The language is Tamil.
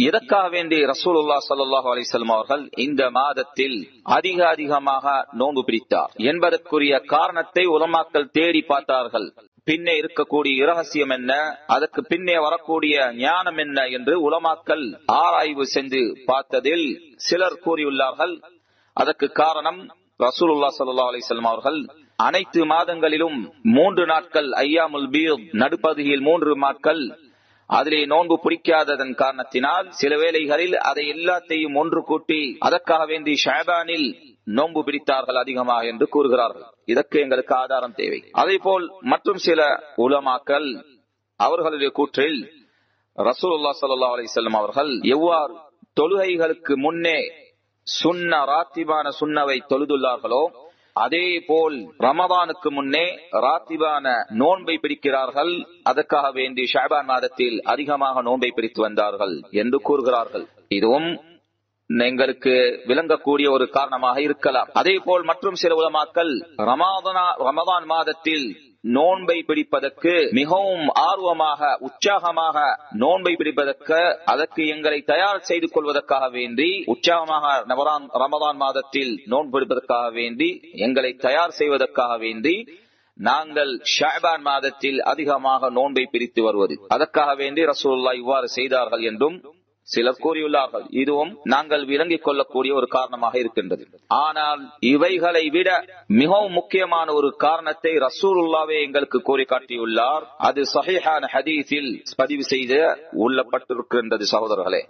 இதற்காக வேண்டி ரசூலுல்லாஹ் ஸல்லல்லாஹு அலைஹி வஸல்லம் அவர்கள் இந்த மாதத்தில் அதிகமாக நோன்பு பிடித்தார் என்பதற்குரிய காரணத்தை உலமாக்கள் தேடி பார்த்தார்கள். பின்னே இருக்கக்கூடிய இரகசியம் என்ன, அதற்கு பின்னே வரக்கூடிய ஞானம் என்ன என்று உலமாக்கள் ஆராய்வு சென்று பார்த்ததில் சிலர் கூறியுள்ளார்கள். அதற்கு காரணம் ரசூலுல்லாஹ் ஸல்லல்லாஹு அலைஹி வஸல்லம் அவர்கள் அனைத்து மாதங்களிலும் 3 நாட்கள் ஐயாமுல் பீத், நடுப்பகுதியில் 3 நாட்கள் அதிலே நோன்பு பிடிக்காததன் காரணத்தினால் சில வேளைகளில் அதை எல்லாத்தையும் ஒன்று கூட்டி அதற்காக வேண்டி ஷஅபானில் நோன்பு பிடித்தார்கள் அதிகமாக என்று கூறுகிறார்கள். இதற்கு எங்களுக்கு ஆதாரம் தேவை. அதே போல் மற்றும் சில உலமாக்கள் அவர்களுடைய கூற்றில் ரசூலுல்லாஹ் ஸல்லல்லாஹு அலைஹி வஸல்லம் அவர்கள் எவ்வாறு தொழுகைகளுக்கு முன்னே சுன்ன ராத்திபான சுன்னவை தொழுதுள்ளார்களோ அதே போல் ரமதானுக்கு முன்னே ராத்திபான நோன்பை பிடிக்கிறார்கள். அதற்காக வேண்டி ஷஅபான் மாதத்தில் அதிகமாக நோன்பை பிடித்து வந்தார்கள் என்று கூறுகிறார்கள். இதுவும் எங்களுக்கு விளங்கக்கூடிய ஒரு காரணமாக இருக்கலாம். அதே போல் மற்றும் சில உலமாக்கள் ரமதான் மாதத்தில் நோன்பை பிடிப்பதற்கு மிகவும் ஆர்வமாக உற்சாகமாக நோன்பை பிடிப்பதற்கு அதற்கு எங்களை தயார் செய்து கொள்வதற்காக வேண்டி உற்சாகமாக ரமதான் மாதத்தில் நோன்பு பிடிப்பதற்காக வேண்டி எங்களை தயார் செய்வதற்காக வேண்டி நாங்கள் ஷஅபான் மாதத்தில் அதிகமாக நோன்பை பிடித்து வருவது, அதற்காக வேண்டி ரசூலுல்லாஹ் இவ்வாறு செய்தார்கள் என்றும் சிலர் கூறியுள்ளார்கள். இதுவும் நாங்கள் விளங்கிக் கொள்ளக்கூடிய ஒரு காரணமாக இருக்கின்றது. ஆனால் இவைகளை விட மிகவும் முக்கியமான ஒரு காரணத்தை ரசூலுல்லாஹ்வே எங்களுக்கு கூறி காட்டியுள்ளார். அது ஸஹீஹான ஹதீஸில் பதிவு செய்து உள்ளப்பட்டிருக்கின்றது சகோதரர்களே.